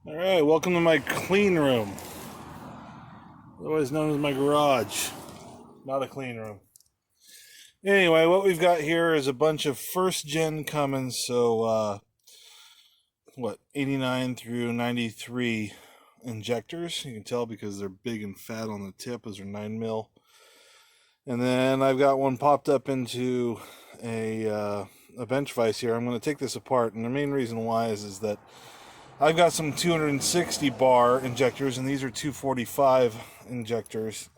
Alright, welcome to my clean room, otherwise known as my garage. Not a clean room. Anyway, what we've got here is a bunch of first gen Cummins, so 89 through 93 injectors. You can tell because they're big and fat on the tip. Those are 9 mil. And then I've got one popped up into a bench vise here. I'm going to take this apart, and the main reason why is that I've got some 260 bar injectors, and these are 245 injectors.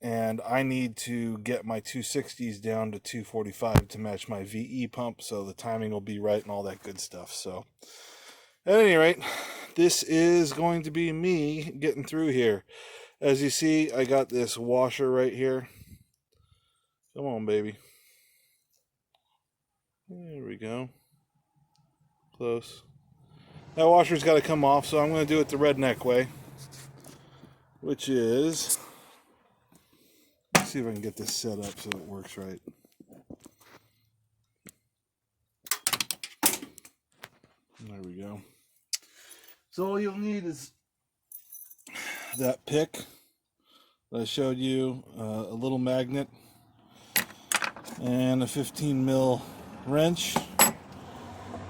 And I need to get my 260s down to 245 to match my VE pump, so the timing will be right and all that good stuff. So, at any rate, this is going to be me getting through here. As you see, I got this washer right here. Come on, baby. There we go. Close. That washer's got to come off, so I'm going to do it the redneck way, which is, let's see if I can get this set up so it works right. There we go. So all you'll need is that pick that I showed you, a little magnet, and a 15 mil wrench.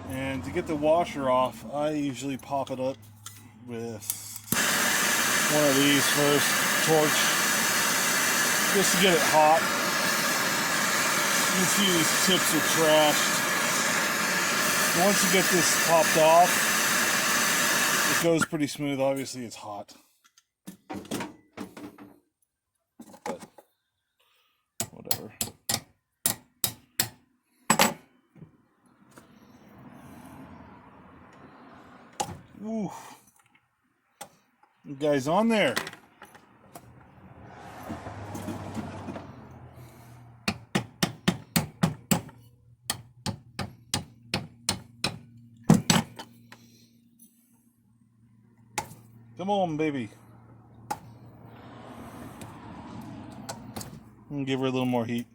And to get the washer off, I usually pop it up with one of these first, torch, just to get it hot. You can see these tips are trashed. And once you get this popped off, it goes pretty smooth. Obviously it's hot, but whatever. Ooh, you guys on there? Come on, baby. I'm gonna give her a little more heat.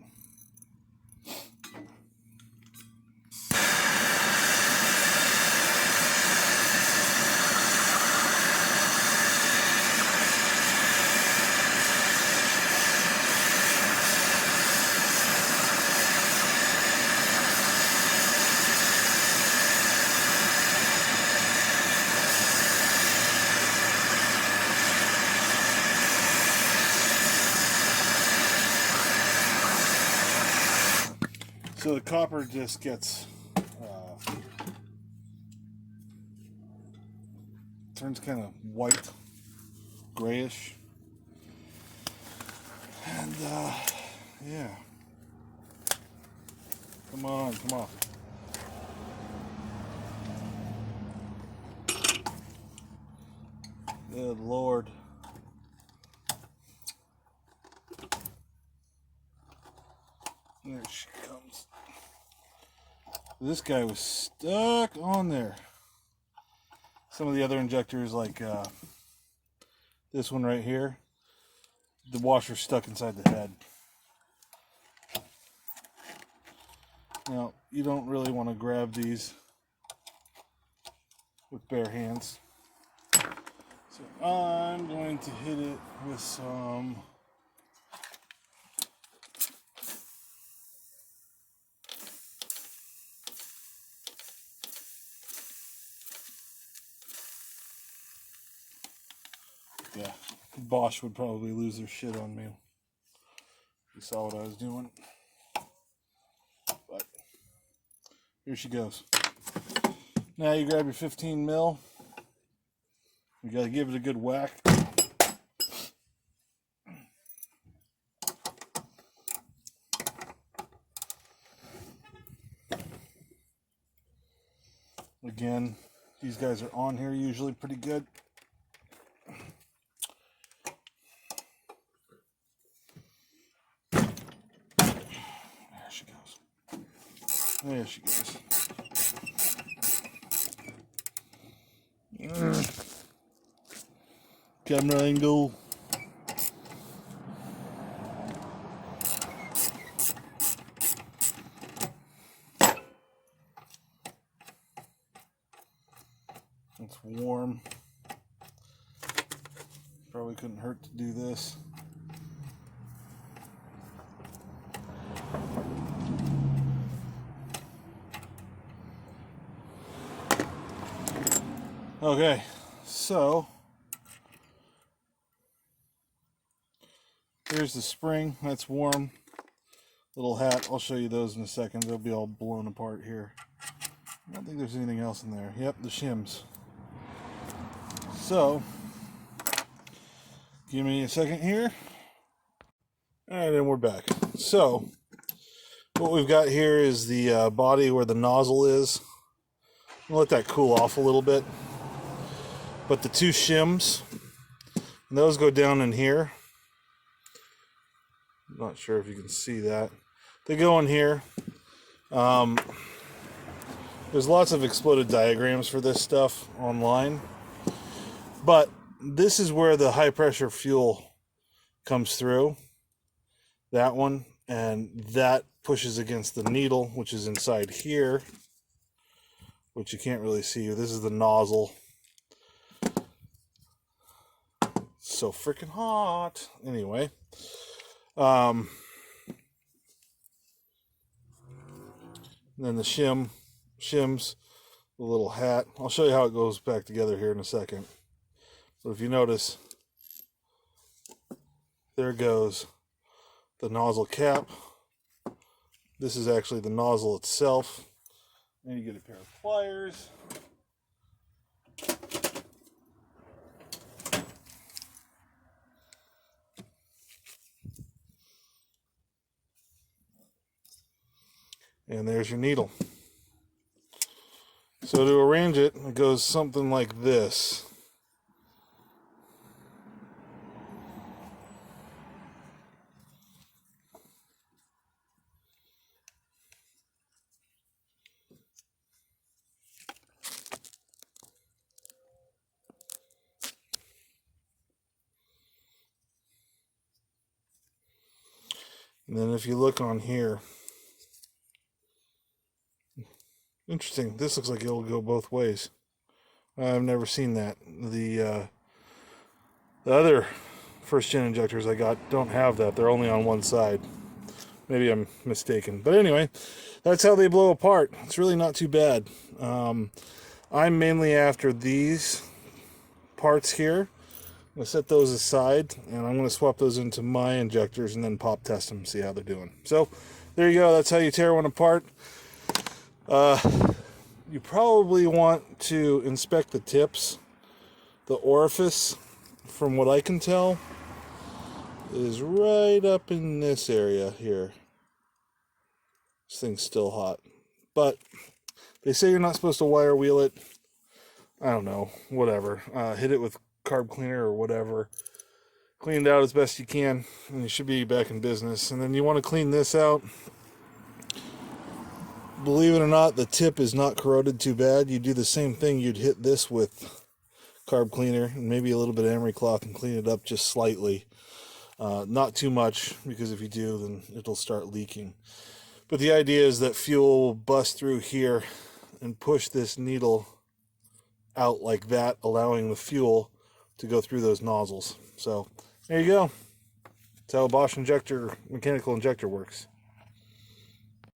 So the copper just gets turns kind of white, grayish, and yeah. Come on, come on. Good Lord. There she comes. This guy was stuck on there. Some of the other injectors, like this one right here, the washer's stuck inside the head. Now, you don't really want to grab these with bare hands. So I'm going to hit it with some Bosch would probably lose their shit on me. You saw what I was doing. But here she goes. Now you grab your 15 mil. You gotta give it a good whack. Again, these guys are on here usually pretty good. There she goes. Camera angle. It's warm. Probably couldn't hurt to do this. Okay, so here's the spring. That's warm. Little hat. I'll show you those in a second. They'll be all blown apart here. I don't think there's anything else in there. Yep, the shims. So, give me a second here. Alright, and we're back. So, what we've got here is the body where the nozzle is. I'll let that cool off a little bit. But the two shims, those go down in here. I'm not sure if you can see that. They go in here. There's lots of exploded diagrams for this stuff online. But this is where the high pressure fuel comes through. That one. And that pushes against the needle, which is inside here. Which you can't really see. This is the nozzle. So freaking hot. Anyway. And then the shims, the little hat. I'll show you how it goes back together here in a second. But if you notice, there goes the nozzle cap. This is actually the nozzle itself. And you get a pair of pliers. And there's your needle. So to arrange it, it goes something like this. And then if you look on here, interesting, this looks like it'll go both ways. I've never seen that. The other first-gen injectors I got don't have that. They're only on one side. Maybe I'm mistaken. But anyway, that's how they blow apart. It's really not too bad. I'm mainly after these parts here. I'm going to set those aside, and I'm going to swap those into my injectors and then pop test them, see how they're doing. So, there you go. That's how you tear one apart. You probably want to inspect the tips. The orifice, from what I can tell, is right up in this area here. This thing's still hot. But they say you're not supposed to wire wheel it. I don't know. Whatever. Hit it with carb cleaner or whatever. Clean it out as best you can, and you should be back in business. And then you want to clean this out. Believe it or not, the tip is not corroded too bad. You do the same thing. You'd hit this with carb cleaner and maybe a little bit of emery cloth and clean it up just slightly. Not too much, because if you do, then it'll start leaking. But the idea is that fuel will bust through here and push this needle out like that, allowing the fuel to go through those nozzles. So there you go. That's how a Bosch mechanical injector works.